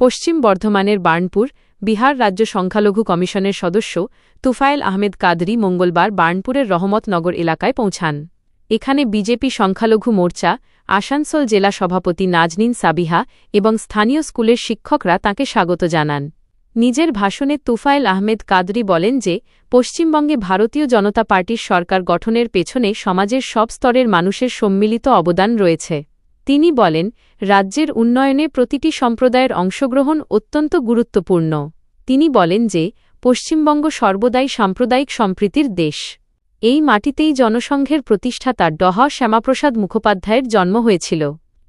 পশ্চিম বর্ধমানের বার্নপুর বিহার রাজ্য সংখ্যালঘু কমিশনের সদস্য তুফায়েল আহমেদ কাদরি মঙ্গলবার বার্নপুরের রহমতনগর এলাকায় পৌঁছান। এখানে বিজেপি সংখ্যালঘু মোর্চা, আসানসোল জেলা সভাপতি নাজনীন সাবিহা এবং স্থানীয় স্কুলের শিক্ষকরা তাঁকে স্বাগত জানান। নিজের ভাষণে তুফায়েল আহমেদ কাদরি বলেন যে পশ্চিমবঙ্গে ভারতীয় জনতা পার্টির সরকার গঠনের পেছনে সমাজের সব স্তরের মানুষের সম্মিলিত অবদান রয়েছে। তিনি বলেন, রাজ্যের উন্নয়নে প্রতিটি সম্প্রদায়ের অংশগ্রহণ অত্যন্ত গুরুত্বপূর্ণ। তিনি বলেন যে পশ্চিমবঙ্গ সর্বদাই সাম্প্রদায়িক সম্প্রীতির দেশ। এই মাটিতেই জনসংঘের প্রতিষ্ঠাতা ডঃ শ্যামাপ্রসাদ মুখোপাধ্যায়ের জন্ম হয়েছিল।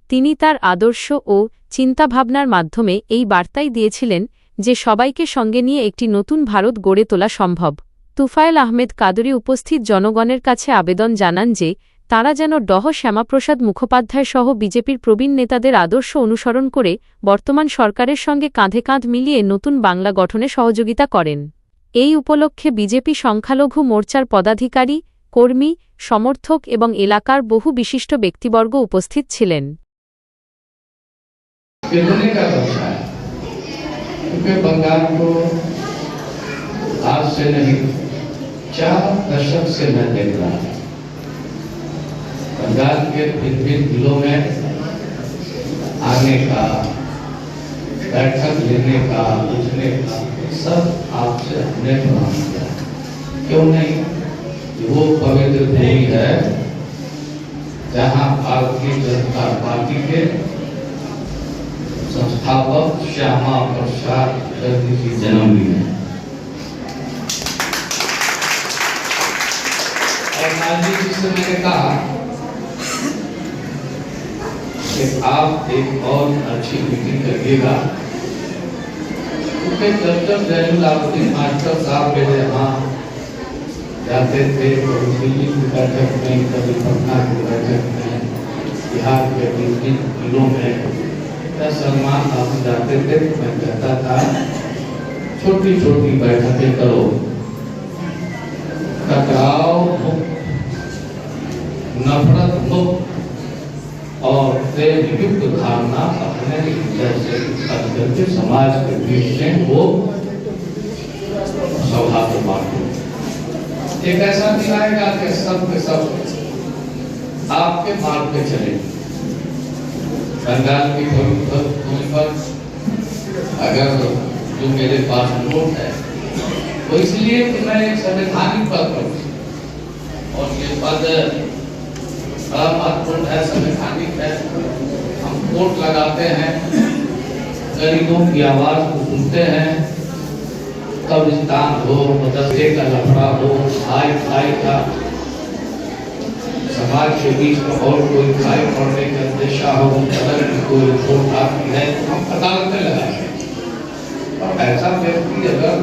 তিনি তার আদর্শ ও চিন্তাভাবনার মাধ্যমে এই বার্তাই দিয়েছিলেন যে সবাইকে সঙ্গে নিয়ে একটি নতুন ভারত গড়ে তোলা সম্ভব। তুফায়েল আহমেদ কাদরি উপস্থিত জনগণের কাছে আবেদন জানান যে তাঁরা যেন ডঃ শ্যামাপ্রসাদ মুখোপাধ্যায় সহ বিজেপির প্রবীণ নেতাদের আদর্শ অনুসরণ করে বর্তমান সরকারের সঙ্গে কাঁধে কাঁধ মিলিয়ে নতুন বাংলা গঠনে সহযোগিতা করেন। এই উপলক্ষে বিজেপি সংখ্যালঘু মোর্চার পদাধিকারী, কর্মী, সমর্থক এবং এলাকার বহু বিশিষ্ট ব্যক্তিবর্গ উপস্থিত ছিলেন। बंगाल को आज से नहीं 4 दशक से मैं देख रहा हूं। बंगाल के भिन्न जिलों में आने का, बैठक लेने का, पूछने का सब आपसे हमने प्रणाम किया। क्यों नहीं? वो पवित्र भूमि है जहां भारतीय जनता पार्टी के संस्थापक श्यामा प्रसाद मुखर्जी की जन्मदिन है। और गांधी जी से मैंने कहा कि आप एक और अच्छी मीटिंग करिएगा, क्योंकि जब जैनुलाब्दीन मास्टर साहब मेरे यहाँ जाते थे, कभी दिल्ली की बैठक में, कभी पटना की बैठक में, बिहार के विभिन्न जिलों में सलमान आप जाते थे, मैं कहता था छोटी छोटी बैठकें करो, टकराव मुक्त, नफरत मुक्त और युक्त धारणा अपने जैसे करके समाज के बीच में वो सौभाग्य बांटो। एक ऐसा दिन आएगा कि सब के सब आपके मार्ग पे चलेंगे। बंगाल की भूमि पर अगर जो मेरे पास वोट है तो इसलिए कि मैं एक संवैधानिक पद पर और ये पद बड़ा महत्वपूर्ण है, संवैधानिक है। हम वोट लगाते हैं, गरीबों की आवाज को सुनते हैं, कब्रिस्तान हो, मदरसे का लफड़ा हो, भाई भाई का समाज के बीच में और कोई भाई पढ़ने का दिशा हो, अगर कोई रिपोर्ट आती है तो हम अदालत में लगाएंगे। और ऐसा व्यक्ति अगर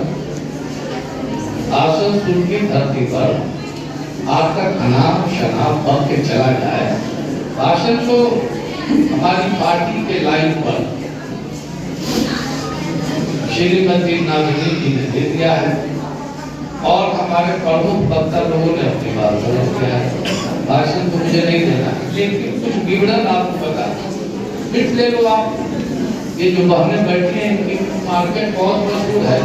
आसनसोल की धरती पर आकर अनाप शनाप बन के चला जाए, भाषण तो हमारी पार्टी के लाइन पर श्रीमती नाजनीन जी ने दे दिया है और हमारे प्रमुख वक्ता लोगों ने अपनी बात रख दिया है। भाषण तो मुझे नहीं देना, लेकिन कुछ विवरण आपको बता फिर ले लो आप। ये जो बहनें बैठी हैं इनकी मार्केट बहुत मशहूर है,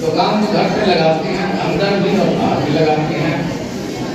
दुकान तो घर पे लगाती हैं, अंदर भी और बाहर भी लगाती हैं।